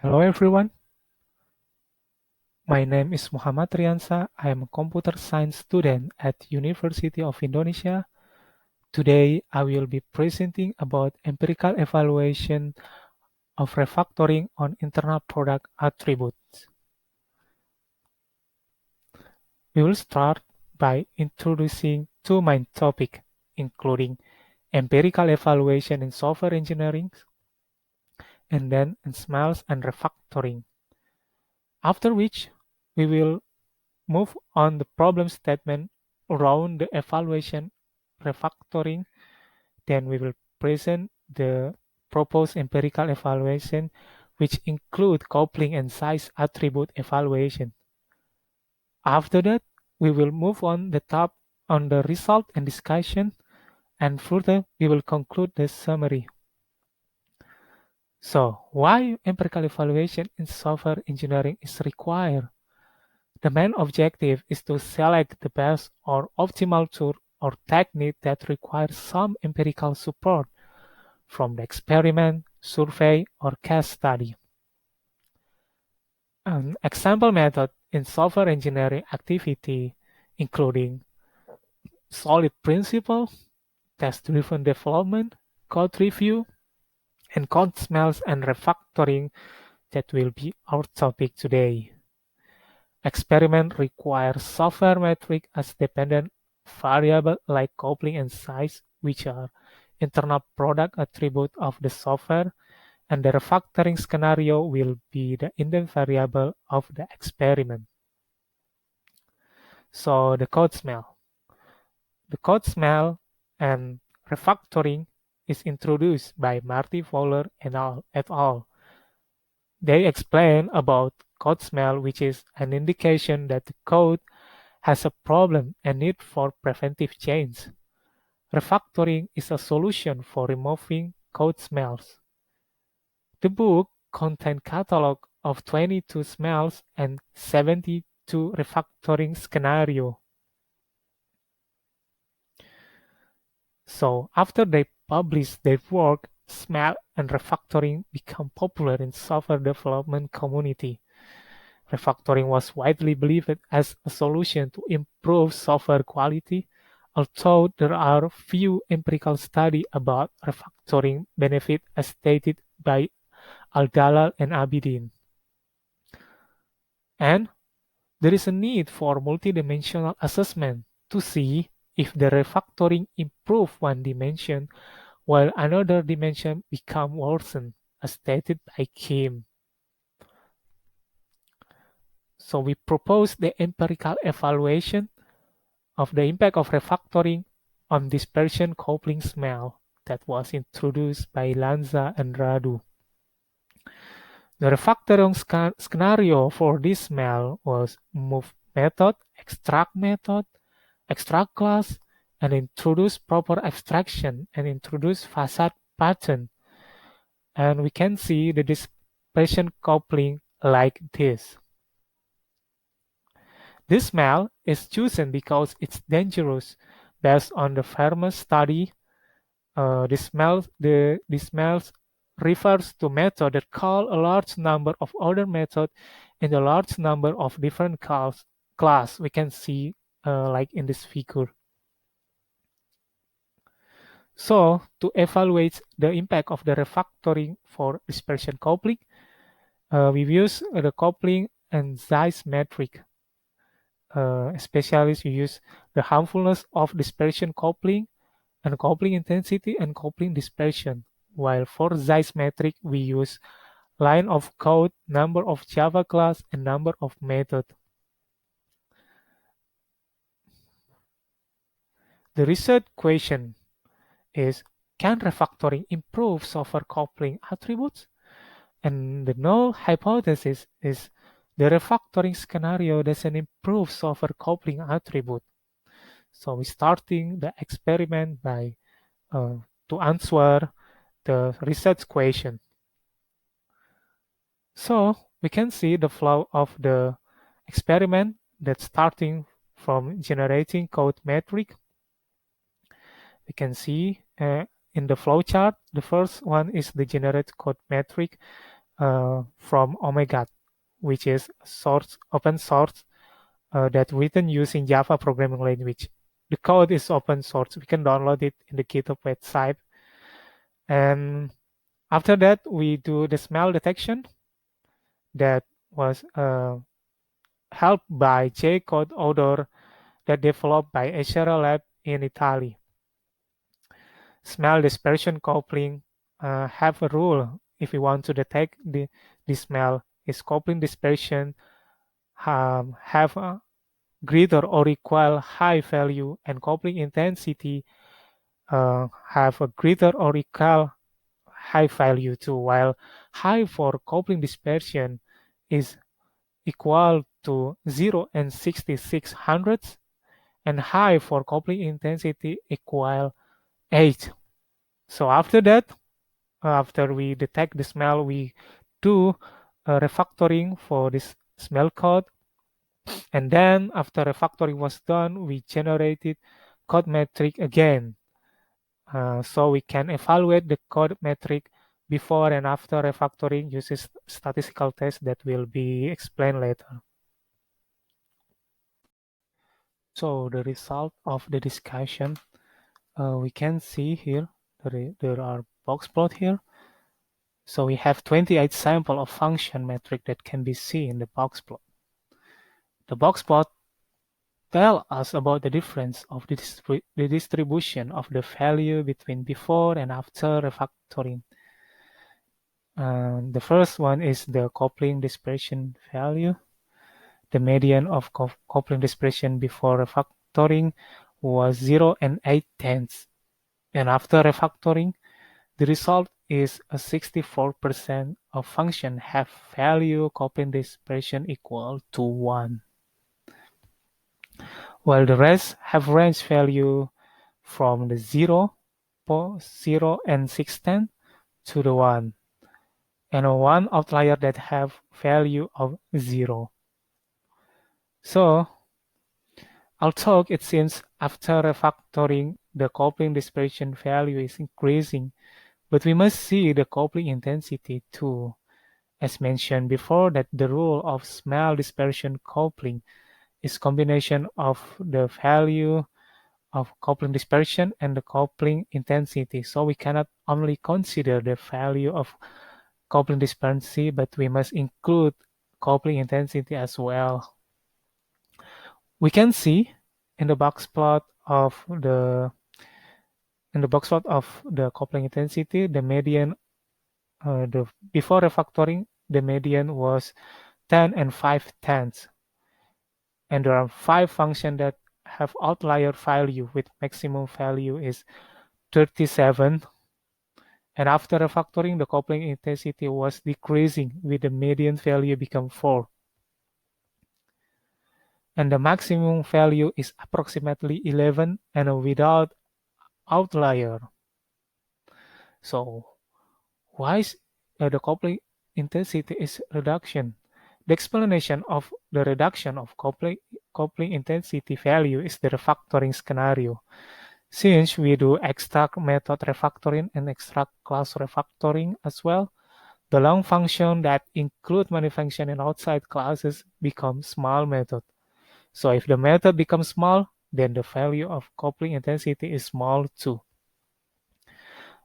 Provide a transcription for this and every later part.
Hello everyone, my name is Muhammad Riansa. I am a computer science student at University of Indonesia. Today I will be presenting about empirical evaluation of refactoring on internal product attributes. We will start by introducing two main topics, including empirical evaluation in software engineering and then in smells and refactoring. After which, we will move on the problem statement around the evaluation refactoring. Then we will present the proposed empirical evaluation, which include coupling and size attribute evaluation. After that, we will move on the top on the result and discussion, and further we will conclude the summary. So, why empirical evaluation in software engineering is required? The main objective is to select the best or optimal tool or technique that requires some empirical support from the experiment, survey, or case study. An example method in software engineering activity including solid principle, test-driven development, code review, and code smells and refactoring that will be our topic today. Experiment requires software metric as dependent variable like coupling and size, which are internal product attribute of the software, and the refactoring scenario will be the indent variable of the experiment. So the code smell. The code smell and refactoring is introduced by Marty Fowler et al. They explain about code smell, which is an indication that the code has a problem and need for preventive change. Refactoring is a solution for removing code smells. The book contains catalog of 22 smells and 72 refactoring scenarios. So after they published their work, smell and refactoring become popular in software development community. Refactoring was widely believed as a solution to improve software quality, although there are few empirical studies about refactoring benefit as stated by Al-Dalal and Abidin. And there is a need for multidimensional assessment to see if the refactoring improve one dimension while another dimension become worsened, as stated by Kim. So we propose the empirical evaluation of the impact of refactoring on dispersion coupling smell that was introduced by Lanza and Radu. The refactoring scenario for this smell was move method, extract class, and introduce proper abstraction and introduce facade pattern. And we can see the dispersion coupling like this. This smell is chosen because it's dangerous based on the Fermat study. This smells refers to method that call a large number of other methods in a large number of different class. We can see like in this figure. So to evaluate the impact of the refactoring for dispersion coupling, we use the coupling and size metric. Especially we use the harmfulness of dispersion coupling and coupling intensity and coupling dispersion. While for Zeiss metric, we use line of code, number of Java class, and number of method. The research question is, can refactoring improve software coupling attributes? And the null hypothesis is the refactoring scenario doesn't improve software coupling attribute. So we're starting the experiment by to answer the research question. So we can see the flow of the experiment that's starting from generating code metric. We can see in the flowchart, the first one is the generate code metric. from Omega, which is open source that written using Java programming language. The code is open source. We can download it in the GitHub website. And after that, we do the smell detection that was helped by J-code odor that developed by Azure Lab in Italy. Smell dispersion coupling have a rule if we want to detect the smell is coupling dispersion have a greater or equal high value and coupling intensity have a greater or equal high value too, while high for coupling dispersion is equal to 0 and 66 hundredths and high for coupling intensity equal 8. So after that, after we detect the smell, we do refactoring for this smell code. And then after refactoring was done, we generated code metric again. So we can evaluate the code metric before and after refactoring uses statistical tests that will be explained later. So the result of the discussion, we can see here, there are box plot here. So we have 28 sample of function metric that can be seen in the box plot. The box plot tell us about the difference of the distribution of the value between before and after refactoring. The first one is the coupling dispersion value. The median of coupling dispersion before refactoring was 0 and 8/10. And after refactoring, the result is a 64% of function have value coupling dispersion equal to 1, while the rest have range value from the 0 and 6/10 to the 1, and one outlier that have value of 0. So, although it seems after refactoring the coupling dispersion value is increasing, but we must see the coupling intensity too. As mentioned before, that the rule of smell dispersion coupling is combination of the value of coupling dispersion and the coupling intensity. So we cannot only consider the value of coupling dispersion, but we must include coupling intensity as well. We can see in the box plot of the coupling intensity, the median before refactoring, the median was 10 and 5/10. And there are 5 functions that have outlier value with maximum value is 37. And after refactoring, the coupling intensity was decreasing with the median value become 4. And the maximum value is approximately 11 and without outlier. So why is the coupling intensity is reduction? The explanation of the reduction of coupling intensity value is the refactoring scenario. Since we do extract method refactoring and extract class refactoring as well, the long function that include many functions and outside classes become small method. So if the method becomes small, then the value of coupling intensity is small too.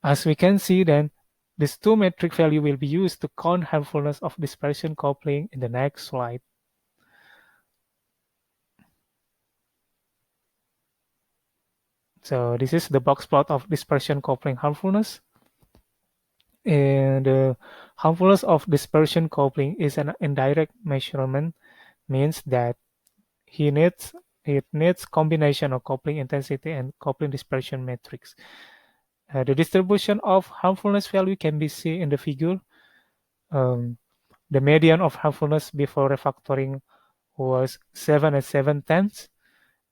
As we can see then, this 2 metric value will be used to count harmfulness of dispersion coupling in the next slide. So this is the box plot of dispersion coupling harmfulness. And the harmfulness of dispersion coupling is an indirect measurement, means that it needs combination of coupling intensity and coupling dispersion metrics. The distribution of harmfulness value can be seen in the figure. The median of harmfulness before refactoring was 7 and 7/10,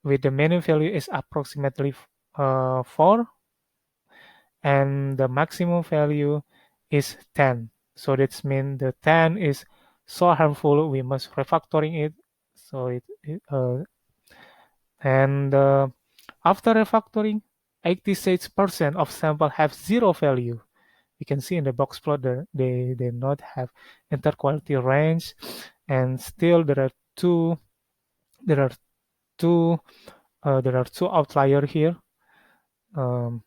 with the median value is approximately 4, and the maximum value is 10. So that means the 10 is so harmful, we must refactoring it. So after refactoring, 86% of sample have 0 value, You can see in the box plot that they not have interquality range, and still there are two there are two outlier here. Um,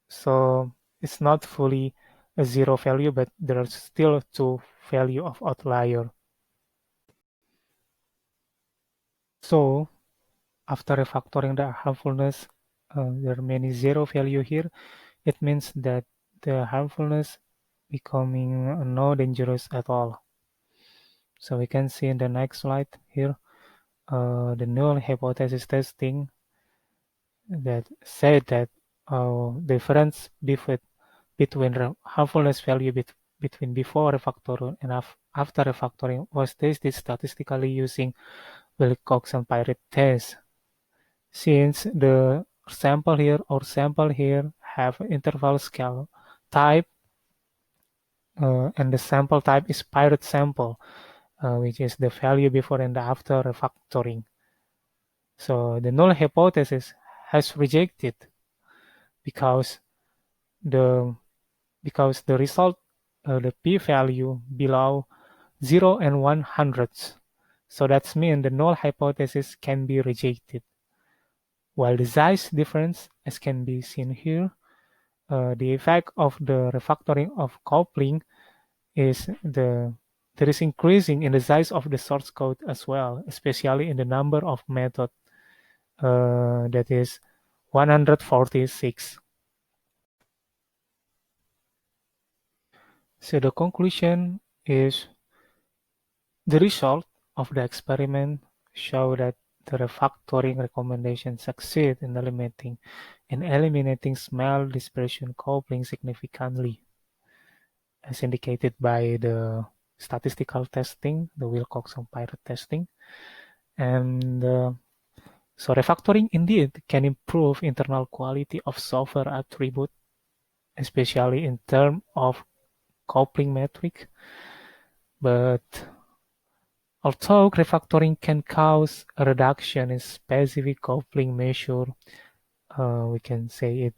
so it's not fully a zero value, but there are still two value of outlier. So after refactoring the harmfulness, there are many zero value here. It means that the harmfulness becoming no dangerous at all. So we can see in the next slide here, the null hypothesis testing that said that difference between harmfulness value between before refactoring and after refactoring was tested statistically using Wilcox-Pirate test. Since the sample here have interval scale type, and the sample type is Pirate sample, which is the value before and after refactoring. So the null hypothesis has rejected because the result, the p-value below 0 and 100. So that's mean the null hypothesis can be rejected. While the size difference, as can be seen here, the effect of the refactoring of coupling is there is increasing in the size of the source code as well, especially in the number of method, that is 146. So the conclusion is the result of the experiment show that the refactoring recommendation succeed in eliminating smell dispersion coupling significantly, as indicated by the statistical testing, the Wilcox-Pirate testing. And so refactoring indeed can improve internal quality of software attribute, especially in terms of coupling metric. But although refactoring can cause a reduction in specific coupling measure, we can say it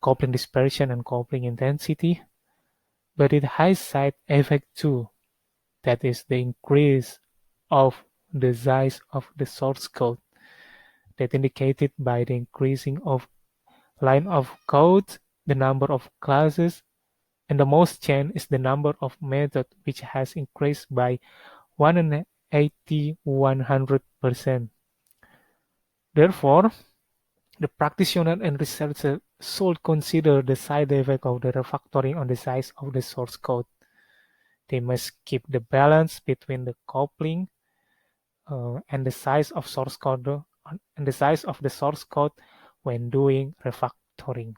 coupling dispersion and coupling intensity, but it has side effect too. That is the increase of the size of the source code, that indicated by the increasing of line of code, the number of classes, and the most change is the number of methods, which has increased by 180-100%. Therefore, the practitioner and researcher should consider the side effect of the refactoring on the size of the source code. They must keep the balance between the coupling, and the size of source code and the size of the source code when doing refactoring.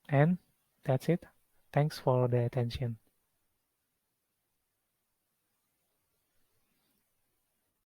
And that's it. Thanks for the attention.